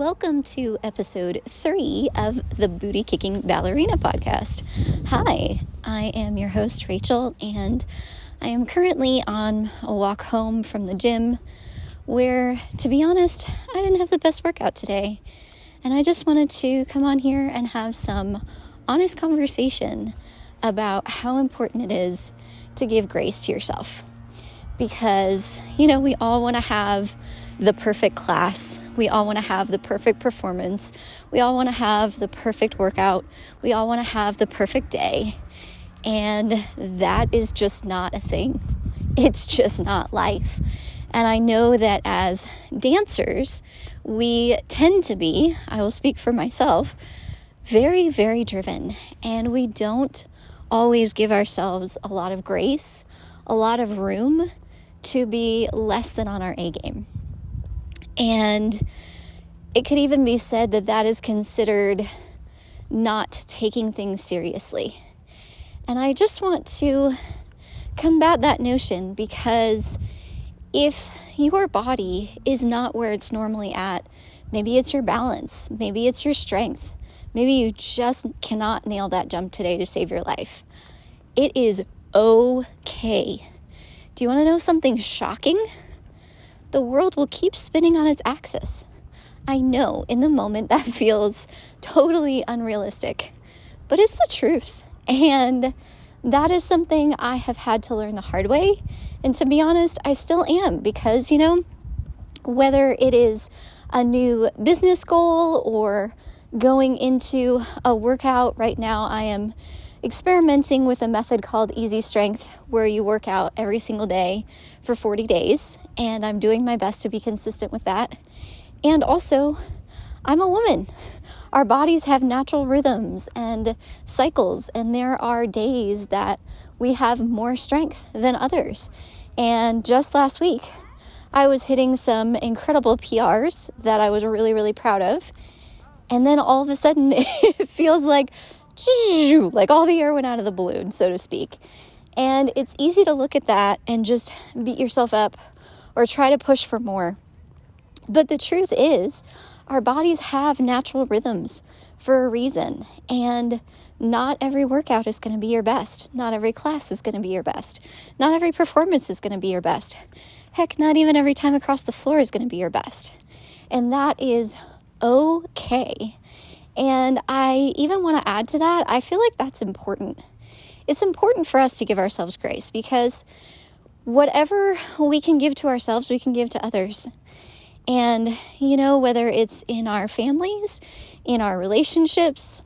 welcome to episode 3 of the Booty Kicking Ballerina podcast. Hi, I am your host, Rachel, and I am currently on a walk home from the gym where, to be honest, I didn't have the best workout today. And I just wanted to come on here and have some honest conversation about how important it is to give grace to yourself. Because, we all want to have the perfect class. We all want to have the perfect performance. We all want to have the perfect workout. We all want to have the perfect day. And that is just not a thing. It's just not life. And I know that as dancers, we tend to be, I will speak for myself, very, very driven. And we don't always give ourselves a lot of grace, a lot of room to be less than on our A game. And it could even be said that that is considered not taking things seriously. And I just want to combat that notion, because if your body is not where it's normally at, maybe it's your balance, maybe it's your strength, maybe you just cannot nail that jump today to save your life. It is okay. Do you want to know something shocking? The world will keep spinning on its axis. I know in the moment that feels totally unrealistic, but it's the truth. And that is something I have had to learn the hard way. And to be honest, I still am, because, whether it is a new business goal or going into a workout right now, I am experimenting with a method called Easy Strength, where you work out every single day for 40 days. And I'm doing my best to be consistent with that. And also, I'm a woman. Our bodies have natural rhythms and cycles, and there are days that we have more strength than others. And just last week, I was hitting some incredible PRs that I was really, really proud of. And then all of a sudden, it feels like all the air went out of the balloon, so to speak. And it's easy to look at that and just beat yourself up or try to push for more. But the truth is, our bodies have natural rhythms for a reason. And not every workout is going to be your best. Not every class is going to be your best. Not every performance is going to be your best. Heck, not even every time across the floor is going to be your best. And that is okay. And I even want to add to that, I feel like that's important. It's important for us to give ourselves grace, because whatever we can give to ourselves, we can give to others. And, whether it's in our families, in our relationships,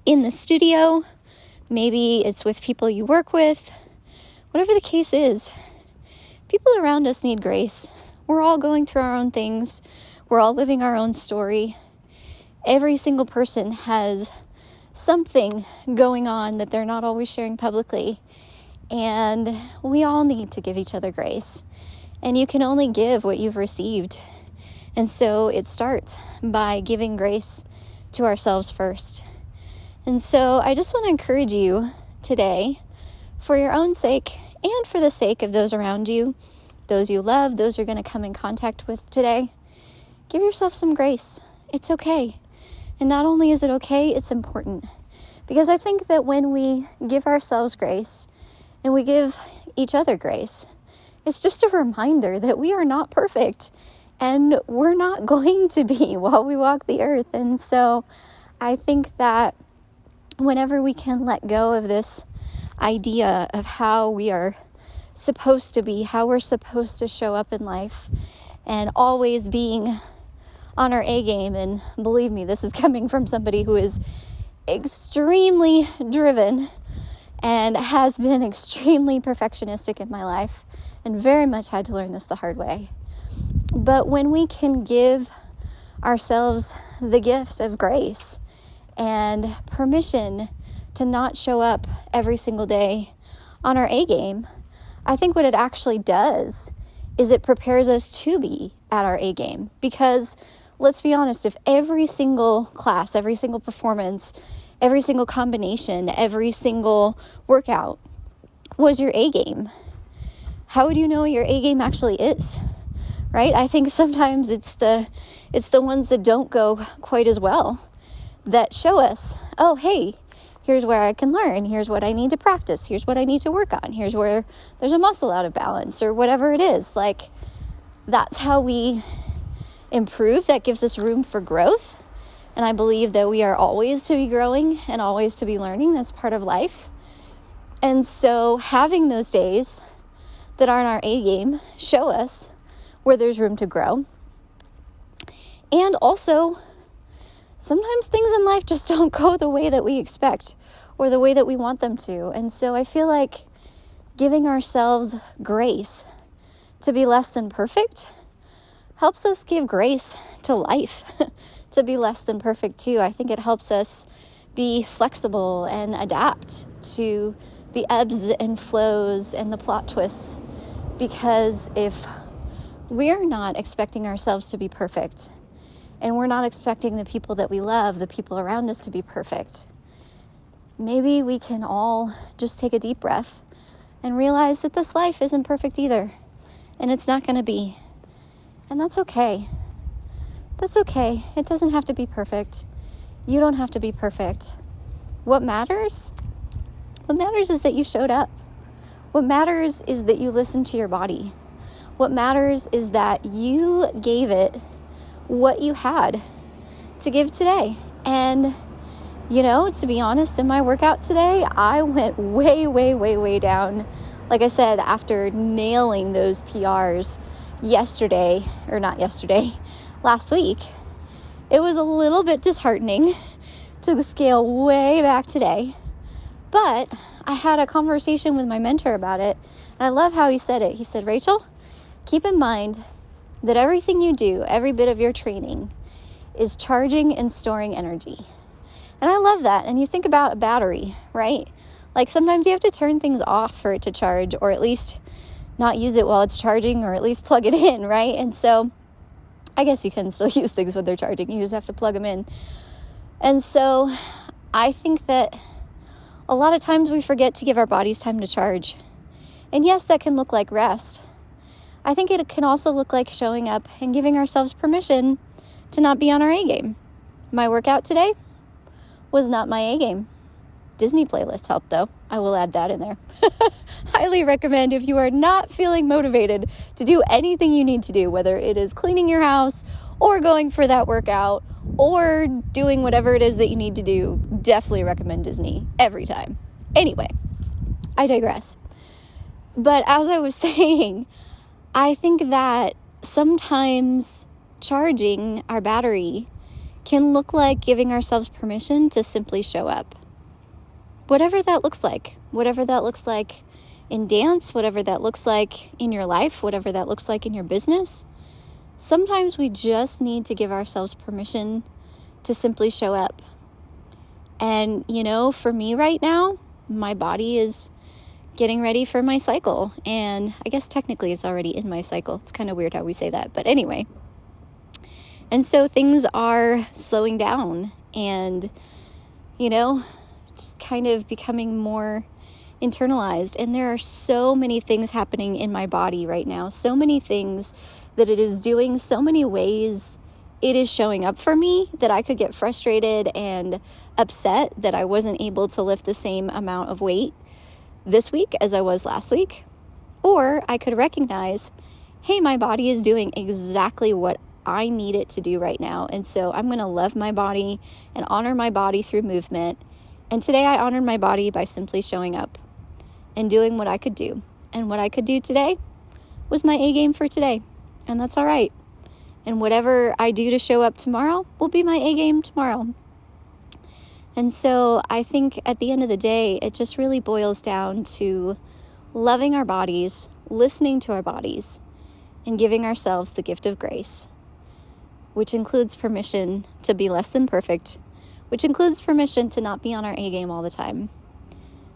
in the studio, maybe it's with people you work with, whatever the case is, people around us need grace. We're all going through our own things. We're all living our own story. Every single person has something going on that they're not always sharing publicly. And we all need to give each other grace. And you can only give what you've received. And so it starts by giving grace to ourselves first. And so I just want to encourage you today, for your own sake and for the sake of those around you, those you love, those you're going to come in contact with today, give yourself some grace. It's okay. And not only is it okay, it's important. Because I think that when we give ourselves grace and we give each other grace, it's just a reminder that we are not perfect, and we're not going to be while we walk the earth. And so I think that whenever we can let go of this idea of how we are supposed to be, how we're supposed to show up in life, and always being on our A game, and believe me, this is coming from somebody who is extremely driven and has been extremely perfectionistic in my life, and very much had to learn this the hard way. But when we can give ourselves the gift of grace and permission to not show up every single day on our A game, I think what it actually does is it prepares us to be at our A game. Because let's be honest, if every single class, every single performance, every single combination, every single workout was your A game, how would you know what your A game actually is? Right? I think sometimes it's the It's the ones that don't go quite as well that show us, oh, hey, here's where I can learn. Here's what I need to practice. Here's what I need to work on. Here's where there's a muscle out of balance or whatever it is. Like, that's how we improve. That gives us room for growth. And I believe that we are always to be growing and always to be learning. That's part of life. And so having those days that aren't our A game show us where there's room to grow. And also, sometimes things in life just don't go the way that we expect or the way that we want them to. And so I feel like giving ourselves grace to be less than perfect helps us give grace to life to be less than perfect too. I think it helps us be flexible and adapt to the ebbs and flows and the plot twists, because if we're not expecting ourselves to be perfect, and we're not expecting the people that we love, the people around us, to be perfect, maybe we can all just take a deep breath and realize that this life isn't perfect either, and it's not going to be. And that's okay. That's okay. It doesn't have to be perfect. You don't have to be perfect. What matters is that you showed up. What matters is that you listened to your body. What matters is that you gave it what you had to give today. And, to be honest, in my workout today, I went way down. Like I said, after nailing those PRs last week, it was a little bit disheartening to scale way back today. But I had a conversation with my mentor about it. And I love how he said it. He said, Rachel, keep in mind that everything you do, every bit of your training, is charging and storing energy. And I love that. And you think about a battery, right? Like sometimes you have to turn things off for it to charge, or at least not use it while it's charging, or at least plug it in, right? And so I guess you can still use things when they're charging. You just have to plug them in. And so I think that a lot of times we forget to give our bodies time to charge. And yes, that can look like rest. I think it can also look like showing up and giving ourselves permission to not be on our A game. My workout today was not my A game. Disney playlist helped though. I will add that in there. Highly recommend if you are not feeling motivated to do anything you need to do, whether it is cleaning your house or going for that workout or doing whatever it is that you need to do, definitely recommend Disney every time. Anyway, I digress. But as I was saying, I think that sometimes charging our battery can look like giving ourselves permission to simply show up. Whatever that looks like in dance, whatever that looks like in your life, whatever that looks like in your business, sometimes we just need to give ourselves permission to simply show up. And, for me right now, my body is getting ready for my cycle. And I guess technically it's already in my cycle. It's kind of weird how we say that. But anyway. And so things are slowing down and, just kind of becoming more internalized. And there are so many things happening in my body right now. So many things that it is doing, so many ways it is showing up for me that I could get frustrated and upset that I wasn't able to lift the same amount of weight this week as I was last week. Or I could recognize, hey, my body is doing exactly what I need it to do right now. And so I'm going to love my body and honor my body through movement. And today I honored my body by simply showing up and doing what I could do. And what I could do today was my A game for today. And that's all right. And whatever I do to show up tomorrow will be my A game tomorrow. And so I think at the end of the day, it just really boils down to loving our bodies, listening to our bodies, and giving ourselves the gift of grace, which includes permission to be less than perfect, which includes permission to not be on our A game all the time,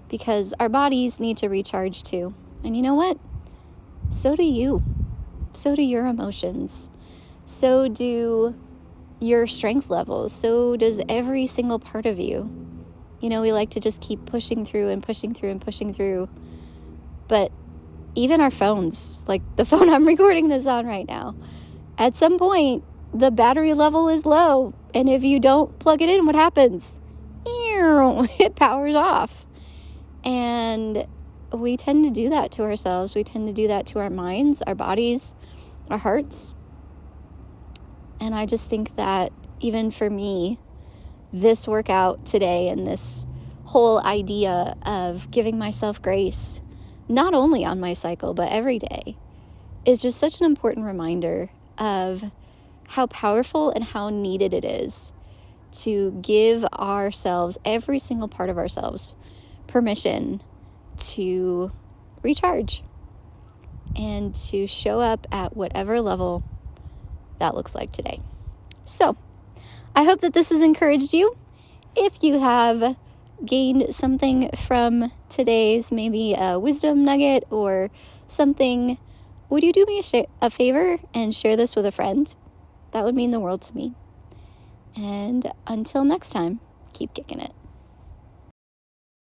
because our bodies need to recharge too. And you know what? So do you. So do your emotions. So do your strength levels. So does every single part of you. We like to just keep pushing through and pushing through and pushing through. But even our phones, like the phone I'm recording this on right now, at some point, the battery level is low. And if you don't plug it in, what happens? It powers off. And we tend to do that to ourselves. We tend to do that to our minds, our bodies, our hearts. And I just think that even for me, this workout today and this whole idea of giving myself grace, not only on my cycle, but every day, is just such an important reminder of how powerful and how needed it is to give ourselves, every single part of ourselves, permission to recharge and to show up at whatever level that looks like today. So, I hope that this has encouraged you. If you have gained something from today's, maybe a wisdom nugget or something, would you do me a favor and share this with a friend? That would mean the world to me. And until next time, keep kicking it.